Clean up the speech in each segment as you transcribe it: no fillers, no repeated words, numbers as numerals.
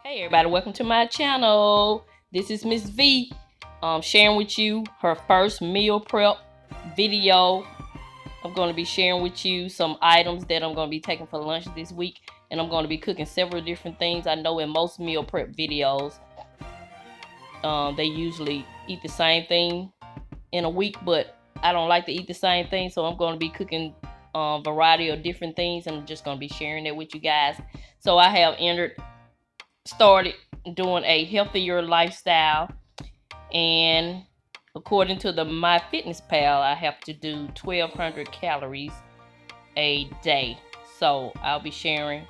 Hey everybody, welcome to my channel. This is Miss V, sharing with you her first meal prep video. I'm going to be sharing with you some items that I'm going to be taking for lunch this week, and I'm going to be cooking several different things. I know in most meal prep videos, they usually eat the same thing in a week, but I don't like to eat the same thing, so I'm going to be cooking a variety of different things, and I'm just going to be sharing that with you guys. So I have started doing a healthier lifestyle, and according to the MyFitnessPal, I have to do 1,200 calories a day. So I'll be sharing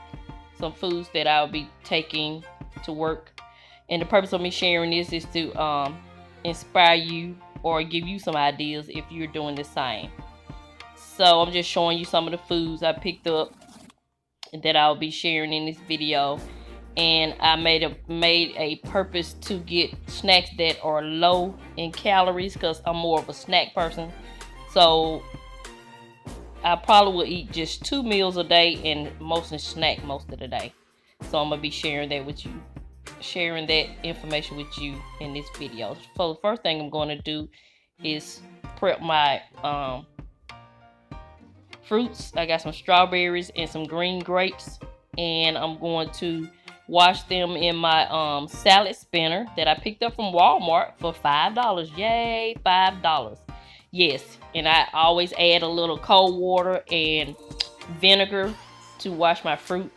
some foods that I'll be taking to work, and the purpose of me sharing this is to inspire you or give you some ideas if you're doing the same. So I'm just showing you some of the foods I picked up that I'll be sharing in this video. And I made a purpose to get snacks that are low in calories because I'm more of a snack person. So I probably will eat just 2 meals a day and mostly snack most of the day. So I'm gonna be sharing that with you, sharing that information with you in this video. So the first thing I'm going to do is prep my fruits. I got some strawberries and some green grapes, and I'm going to wash them in my salad spinner that I picked up from Walmart for $5. Yay, $5. Yes, and I always add a little cold water and vinegar to wash my fruit.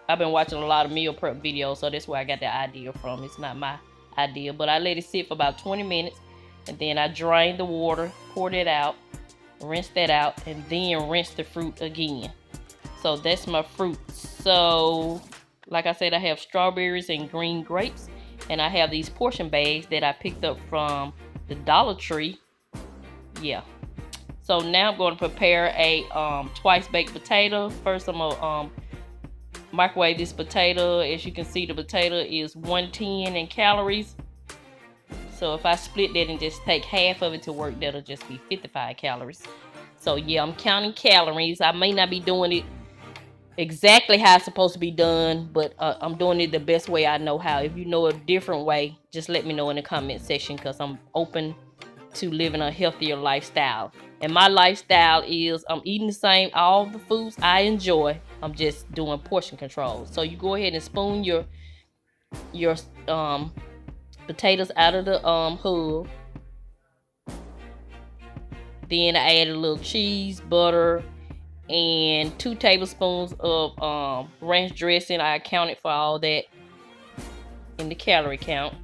I've been watching a lot of meal prep videos, so that's where I got the idea from. It's not my idea, but I let it sit for about 20 minutes, and then I drain the water, pour that out, rinse that out, and then rinse the fruit again. So that's my fruit. So like I said, I have strawberries and green grapes, and I have these portion bags that I picked up from the Dollar Tree. Yeah. So now I'm going to prepare a twice baked potato. First, I'm gonna microwave this potato. As you can see, the potato is 110 in calories. So if I split that and just take half of it to work, that'll just be 55 calories. So yeah, I'm counting calories. I may not be doing it exactly how it's supposed to be done, but I'm doing it the best way I know how. If you know a different way, just let me know in the comment section, because I'm open to living a healthier lifestyle. And my lifestyle is I'm eating the same, all the foods I enjoy. I'm just doing portion control. So you go ahead and spoon your potatoes out of the hub. Then I add a little cheese, butter, and 2 tablespoons of ranch dressing. I accounted for all that in the calorie count.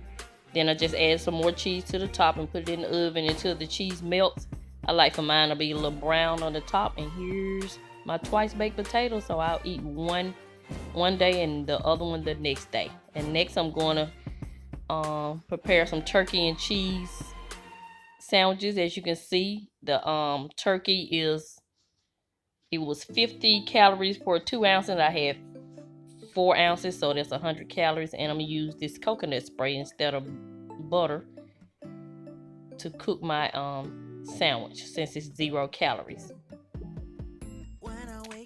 Then I just add some more cheese to the top and put it in the oven until the cheese melts. I like for mine to be a little brown on the top. And here's my twice baked potato. So I'll eat one day and the other one the next day. And next I'm going to prepare some turkey and cheese sandwiches. As you can see, the turkey it was 50 calories for 2 ounces. I had 4 ounces, so that's 100 calories. And I'm gonna use this coconut spray instead of butter to cook my sandwich, since it's 0 calories.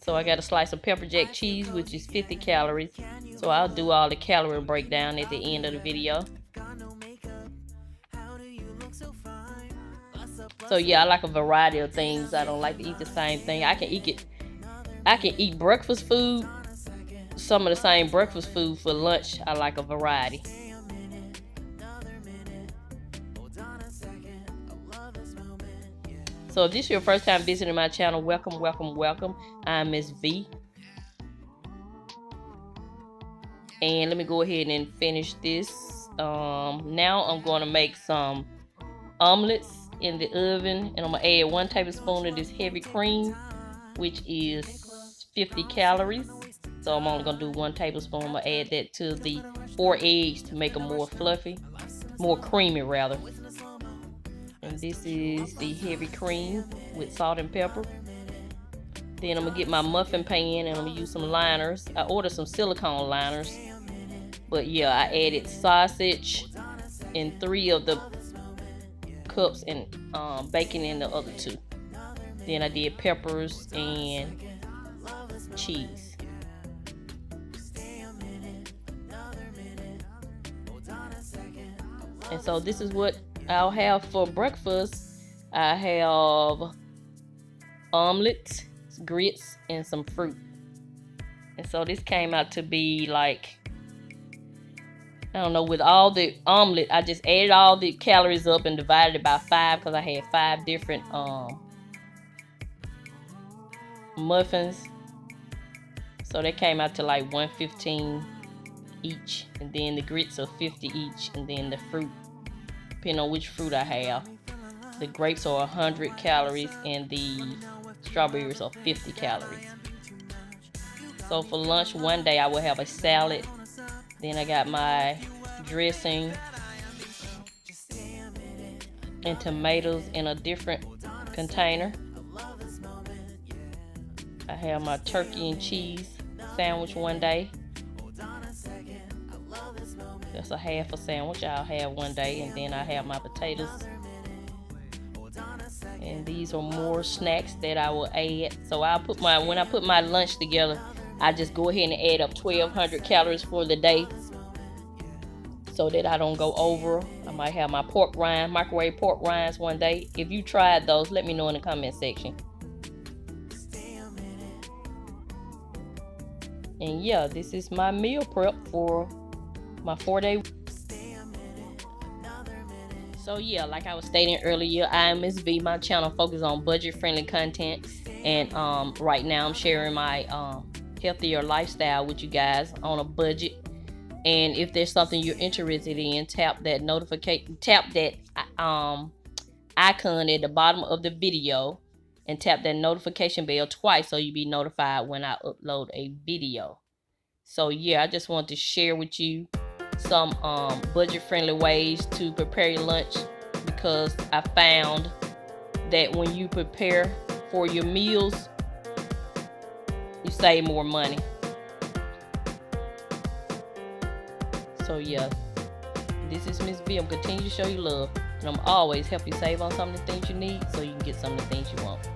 So I got a slice of pepper jack cheese, which is 50 calories. So I'll do all the calorie breakdown at the end of the video. So yeah, I like a variety of things. I don't like to eat the same thing. I can eat breakfast food, some of the same breakfast food for lunch. I like a variety. So if this is your first time visiting my channel, welcome, welcome, welcome. I'm Miss V. And let me go ahead and finish this. Now I'm going to make some omelets in the oven, and I'm gonna add 1 tablespoon of this heavy cream, which is 50 calories. So I'm only gonna do 1 tablespoon. I'm gonna add that to the 4 eggs to make them more fluffy, more creamy rather. And this is the heavy cream with salt and pepper. Then I'm gonna get my muffin pan, and I'm gonna use some liners. I ordered some silicone liners, but yeah, I added sausage in 3 of the cups and bacon in the other 2. Then I did peppers and cheese. And so this is what I'll have for breakfast. I have omelets, grits, and some fruit. And so this came out to be like, I don't know, with all the omelet, I just added all the calories up and divided it by 5 because I had 5 different muffins. So that came out to like 115 each, and then the grits are 50 each, and then the fruit, depending on which fruit I have. The grapes are 100 calories and the strawberries are 50 calories. So for lunch one day I will have a salad. Then I got my dressing and tomatoes in a different container. I have my turkey and cheese sandwich one day. That's a half a sandwich I'll have one day, and then I have my potatoes. And these are more snacks that I will add. So when I put my lunch together, I just go ahead and add up 1,200 calories for the day, so that I don't go over. I might have my pork rind, microwave pork rinds one day. If you tried those, let me know in the comment section. And yeah, this is my meal prep for my 4-day. So yeah, like I was stating earlier, I am Miss V. My channel focuses on budget-friendly content, and right now I'm sharing my healthier lifestyle with you guys on a budget. And if there's something you're interested in, tap that icon at the bottom of the video and tap that notification bell twice so you'll be notified when I upload a video. So yeah, I just want to share with you some budget-friendly ways to prepare your lunch, because I found that when you prepare for your meals, you save more money. So yeah, this is Miss V. I'm continuing to show you love, and I'm always help you save on some of the things you need so you can get some of the things you want.